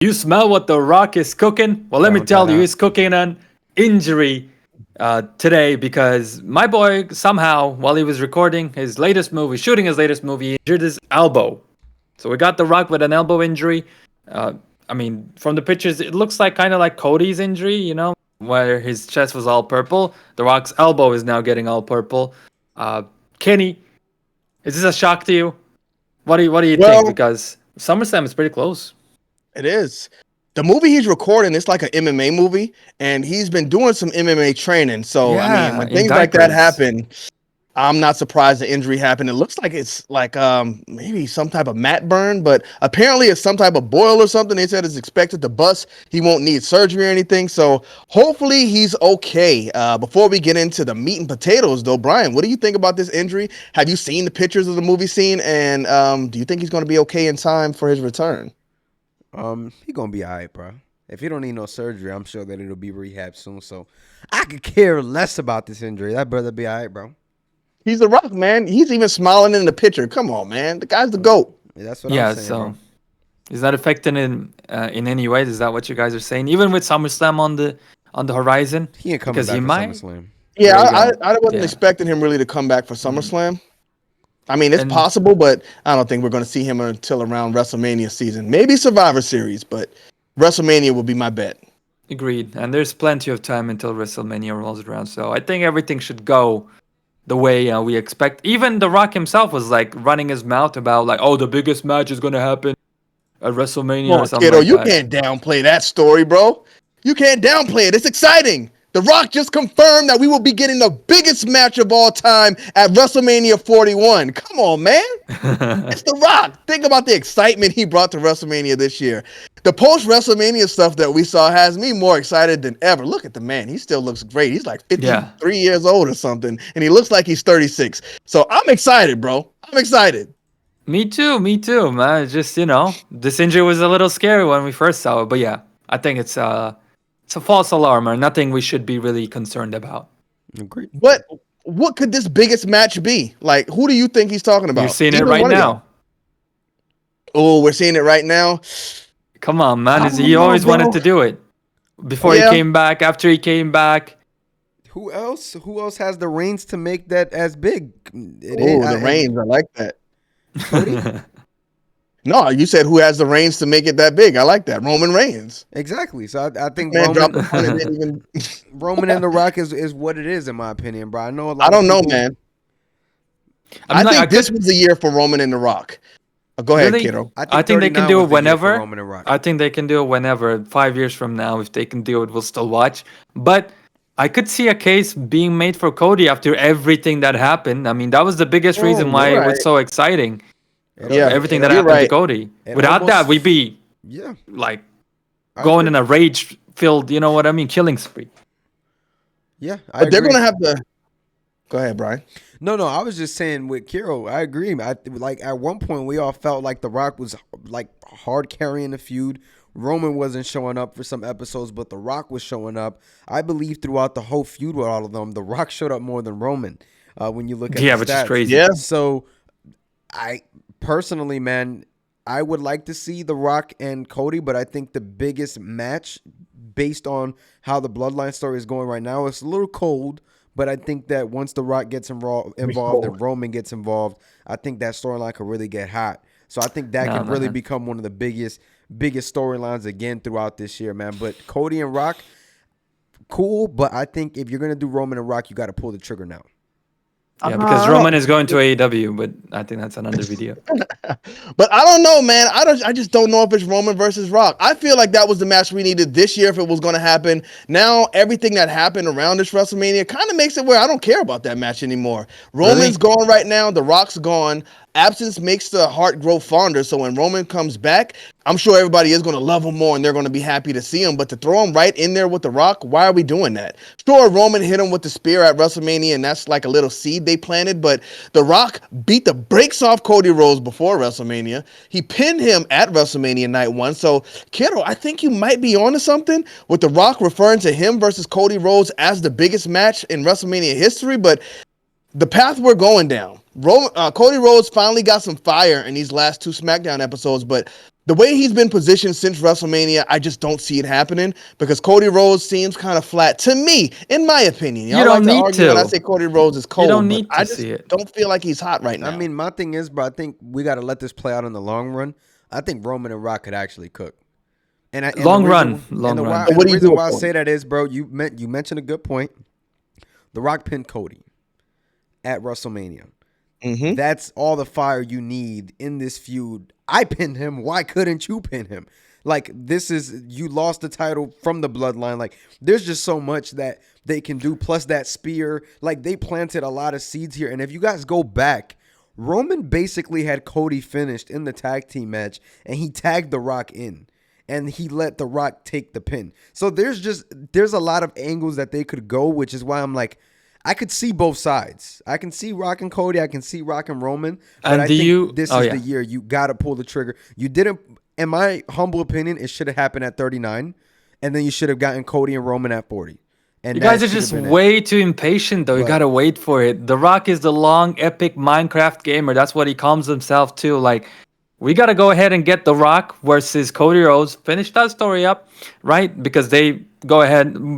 You smell what The Rock is cooking? Well, let me Count that tell you, out. he's cooking an injury today because my boy somehow, while he was recording his latest movie, shooting his latest movie, he injured his elbow. So we got The Rock with an elbow injury. Uh, I mean, from the pictures, it looks like kind of like Cody's injury, where his chest was all purple. The Rock's elbow is now getting all purple. Uh, Kenny, is this a shock to you? What do you think? Well, Because SummerSlam is pretty close. it is. The movie he's recording, it's like an MMA movie, and he's been doing some MMA training. So, I mean, Yeah, when in things like that diapers. happen, I'm not surprised the injury happened. It looks like it's like maybe some type of mat burn, but apparently it's some type of boil or something. They said it's expected to bust. He won't need surgery or anything. So hopefully he's okay. Before we get into the meat and potatoes, though, Brian, what do you think about this injury? Have you seen the pictures of the movie scene? And do you think he's going to be okay in time for his return? He gonna be all right, bro. If he don't need no surgery, I'm sure that it'll be rehab soon. So I could care less about this injury. That brother be all right, bro. He's the Rock, man. He's even smiling in the picture. Come on, man. The guy's the GOAT. That's what I'm Yeah, saying, so bro. is that affecting in any way? Is that what you guys are saying? Even with SummerSlam on the horizon, He ain't coming because he back for might. SummerSlam. Yeah, There you go. I wasn't Yeah, expecting him really to come back for mhm. SummerSlam. I mean, it's And possible, but I don't think we're going to see him until around WrestleMania season. Maybe Survivor Series, but WrestleMania will be my bet. agreed. And there's plenty of time until WrestleMania rolls around. So I think everything should go the way we expect. Even The Rock himself was like running his mouth about like, oh, the biggest match is gonna happen at Come WrestleMania or on, something kiddo. like You that. can't downplay that story, bro. You can't downplay it. It's exciting. The Rock just confirmed that we will be getting the biggest match of all time at WrestleMania 41. Come on, man. It's The Rock. Think about the excitement he brought to WrestleMania this year. The post WrestleMania stuff that we saw has me more excited than ever. Look at the man. He still looks great. He's like Yeah, 53 years old or something, and he looks like he's 36. So I'm excited, bro. I'm excited. me too, man. It's just this injury was a little scary when we first saw it, but yeah, I think it's a false alarm or nothing we should be really concerned about. Agreed. What could this biggest match be? Like, who do you think he's talking You're about? seeing it Either right one of y'all. now. Oh, we're seeing it right now. Come on, man. I He don't know, always wanted bro. to do it before he Yeah, came back, after he came back. Who else? Who else has the reins to make that as big? It is oh, the reigns. I like that. Cody. No, you said who has the reigns to make it that big. I like that. Roman Reigns. Exactly. So I think Man dropped the punt and didn't even. Roman and The Rock is what it is in my opinion, bro. I know a I lot of don't know, people. man. I I mean, like, I think this could was the year for Roman and The Rock. Go ahead, really. kiddo. I I think think they can 39 do was it the year for whenever. Roman and Rock. I think they can do it whenever. 5 years from now, if they can do it, we'll still watch. But I could see a case being made for Cody after everything that happened. I mean, that was the biggest Oh, reason you're why it was right. so exciting. It Yeah, Everything that you're happened to right. Cody. it Without that, almost we'd be yeah, like I going agree. in a rage-filled, you know what I mean, killing spree. Yeah, I But they're agree. gonna have to. Go ahead, Brian. No, I was just saying with Kiro, I agree. Like at one point we all felt like The Rock was like hard carrying the feud. Roman wasn't showing up for some episodes, but The Rock was showing up. I believe throughout the whole feud with all of them, The Rock showed up more than Roman. When you look at the Yeah, which is stats, crazy. Yeah, so I personally, man, I would like to see The Rock and Cody, but I think the biggest match, based on how the Bloodline story is going right now, it's a little cold. But I think that once The Rock gets involved and Roman gets involved, I think that storyline could really get hot. So I think that No, can really man. become one of the biggest storylines again throughout this year, man. But Cody and Rock, cool. But I think if you're gonna do Roman and Rock, you got to pull the trigger now. Yeah, because I Roman don't. is going to AEW, but I think that's another video. But I don't know, man. I just don't know if it's Roman versus Rock. I feel like that was the match we needed this year if it was going to happen. Now everything that happened around this WrestleMania kind of makes it where I don't care about that match anymore. Roman's Really? gone right now. The Rock's gone. Absence makes the heart grow fonder. So when Roman comes back, I'm sure everybody is going to love him more and they're going to be happy to see him. But to throw him right in there with The Rock, why are we doing that? Sure, Roman hit him with the spear at WrestleMania, and that's like a little seed they planted. But The Rock beat the brakes off Cody Rhodes before WrestleMania. He pinned him at WrestleMania night one. So, kiddo, I think you might be onto something with The Rock referring to him versus Cody Rhodes as the biggest match in WrestleMania history. But the path we're going down, Cody Rhodes finally got some fire in these last two SmackDown episodes, but the way he's been positioned since WrestleMania, I just don't see it happening because Cody Rhodes seems kind of flat to me, in my opinion. You Y'all like don't to need argue when I to. say Cody Rhodes is You don't cold, but need I to just see it. don't feel like he's hot right now. I mean, my thing is, bro, I think we got to let this play out in the long run. I think Roman and Rock could actually cook. Long run. So And what the do you reason do why I for say him? that is, bro, you mentioned a good point. The Rock pinned Cody at WrestleMania. Mm-hmm. That's all the fire you need in this feud. I pinned him. Why couldn't you pin him? Like, this is, you lost the title from the bloodline. Like, there's just so much that they can do. Plus that spear. Like, they planted a lot of seeds here. And if you guys go back, Roman basically had Cody finished in the tag team match, and he tagged The Rock in. And he let The Rock take the pin. So there's a lot of angles that they could go, which is why I'm like, I could see both sides. I can see Rock and Cody. I can see Rock and Roman. But And I do think you? this Oh is yeah. the year you got to pull the trigger. You didn't, in my humble opinion, it should have happened at 39. And then you should have gotten Cody and Roman at 40. And You that guys are should have just been it. way too impatient, though. You But- gotta wait for it. The Rock is the long, epic Minecraft gamer. That's what he calls himself too. Like, we gotta go ahead and get The Rock versus Cody Rhodes. Finish that story up, right? Because they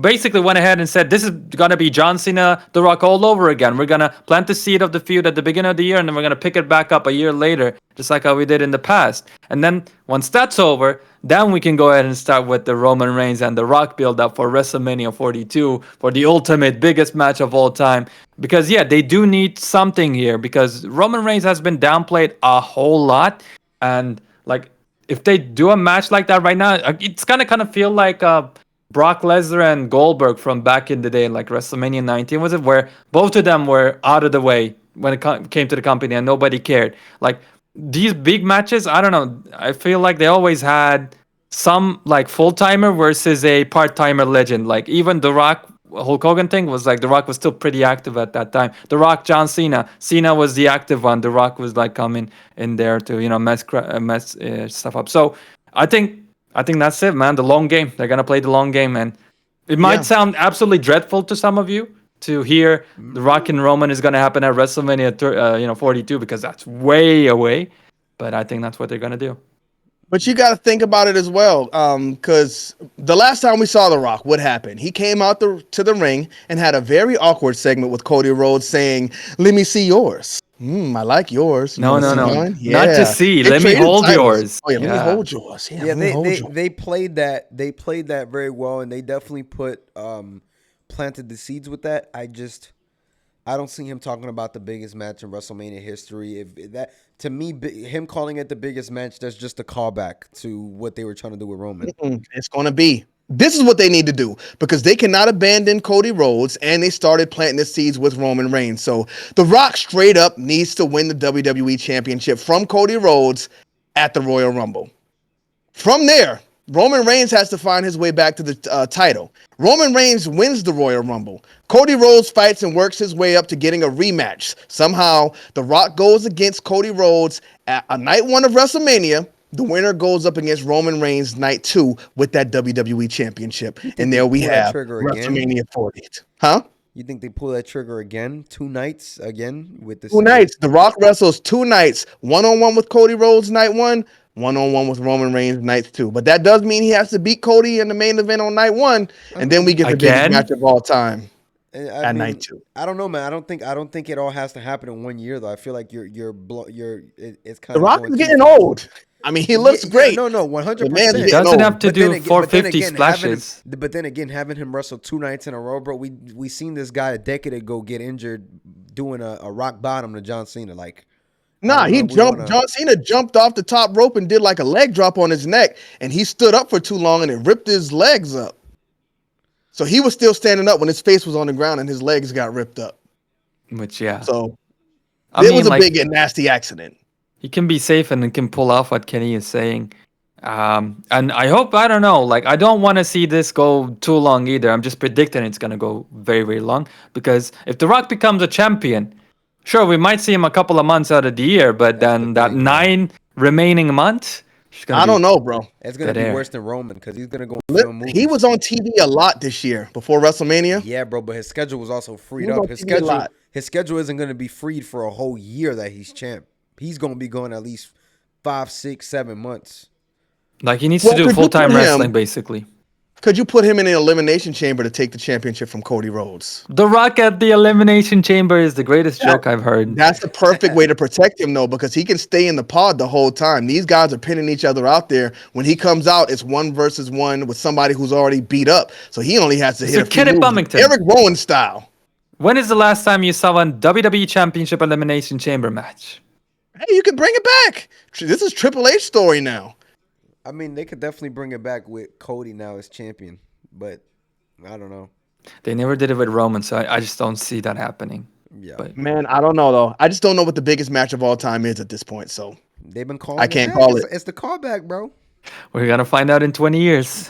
basically went ahead and said this is gonna be John Cena, The Rock all over again. We're gonna plant the seed of the feud at the beginning of the year, and then we're gonna pick it back up a year later, just like how we did in the past. And then once that's over, then we can go ahead and start with the Roman Reigns and The Rock build up for WrestleMania 42 for the ultimate biggest match of all time. Because yeah, they do need something here because Roman Reigns has been downplayed a whole lot, and like if they do a match like that right now, it's gonna kind of feel like Brock Lesnar and Goldberg from back in the day, like WrestleMania 19, was it? Where both of them were out of the way when it came to the company and nobody cared. Like these big matches, I don't know. I feel like they always had some like full timer versus a part timer legend. Like even The Rock Hulk Hogan thing was like The Rock was still pretty active at that time. The Rock John Cena. Cena was the active one. The Rock was like coming in there to mess stuff up. So I think that's it, man. The long game. They're gonna play the long game, and it might Yeah. sound absolutely dreadful to some of you to hear the Rock and Roman is gonna happen at WrestleMania 42 because that's way away. But I think that's what they're gonna do. But you got to think about it as well, because the last time we saw The Rock, what happened? He came out to the ring and had a very awkward segment with Cody Rhodes saying, "Let me see yours." I like yours. You No, wanna no, see no. mine? Not to Yeah. see. They Let me traded hold titles. yours. Oh yeah, let me Yeah. hold yours. Yeah, let me hold yours. they played that. They played that very well, and they definitely planted the seeds with that. I don't see him talking about the biggest match in WrestleMania history. If that, to me, him calling it the biggest match, that's just a callback to what they were trying to do with Roman. It's going to be. This is what they need to do because they cannot abandon Cody Rhodes, and they started planting the seeds with Roman Reigns. So The Rock straight up needs to win the WWE Championship from Cody Rhodes at the Royal Rumble. From there, Roman Reigns has to find his way back to the title. Roman Reigns wins the Royal Rumble. Cody Rhodes fights and works his way up to getting a rematch. Somehow, The Rock goes against Cody Rhodes at a night one of WrestleMania. The winner goes up against Roman Reigns night 2 with that WWE Championship. And there we pull that have trigger again? WrestleMania 40. Huh? You think they pull that trigger again? 2 nights again with the 2 nights. The Rock wrestles 2 nights. One-on-one with Cody Rhodes night 1. One-on-one with Roman Reigns night 2. But that does mean he has to beat Cody in the main event on night 1. And then we get the biggest Again? match of all time I at mean, night 2. I don't know, man. I don't think it all has to happen in 1 year, though. I feel like it's kind The of Rock going is too getting fast. old. I mean, he looks great. No, The 100%. man's He getting doesn't old. have to But then do again- 450 having him- splashes. But then again, having him wrestle 2 nights in a row, bro. We seen this guy a decade ago get injured doing a rock bottom to John Cena. Like, Nah, I don't he know if we jumped. wanna- John Cena jumped off the top rope and did like a leg drop on his neck, and he stood up for too long and it ripped his legs up. So he was still standing up when his face was on the ground and his legs got ripped up. Which yeah. So I it mean, was a like, big and nasty accident. he can be safe and can pull off what Kenny is saying. And I hope, I don't know, like I don't want to see this go too long either. I'm just predicting it's gonna go very, very long because if The Rock becomes a champion, sure, we might see him a couple of months out of the year, but That's then the that thing, man. 9 remaining months, it's gonna I be don't know, bro. It's gonna dead be air. worse than Roman because he's gonna go film movies. He was on TV a lot this year before WrestleMania. Yeah, bro, but his schedule was also freed He was up. on His TV a lot. schedule isn't gonna be freed for a whole year that he's champ. He's gonna be going at least 5, 6, 7 months. Like, he needs to Well, do could you full time put wrestling, him? basically. Could you put him in an elimination chamber to take the championship from Cody Rhodes? The Rock at the Elimination Chamber is the greatest joke I've heard. That's the perfect way to protect him, though, because he can stay in the pod the whole time. These guys are pinning each other out there. When he comes out, it's 1 versus 1 with somebody who's already beat up. So he only has to hit So a few Kenneth moves. Bumington. Eric Rowan style. When is the last time you saw a WWE Championship Elimination Chamber match? Hey, you can bring it back. This is Triple H story now. I mean, they could definitely bring it back with Cody now as champion, but I don't know. They never did it with Roman, so I just don't see that happening. Yeah, But Man, I don't know, though. I just don't know what the biggest match of all time is at this point. So they've been calling. I can't it call back. it. It's the callback, bro. we're gonna find out in 20 years.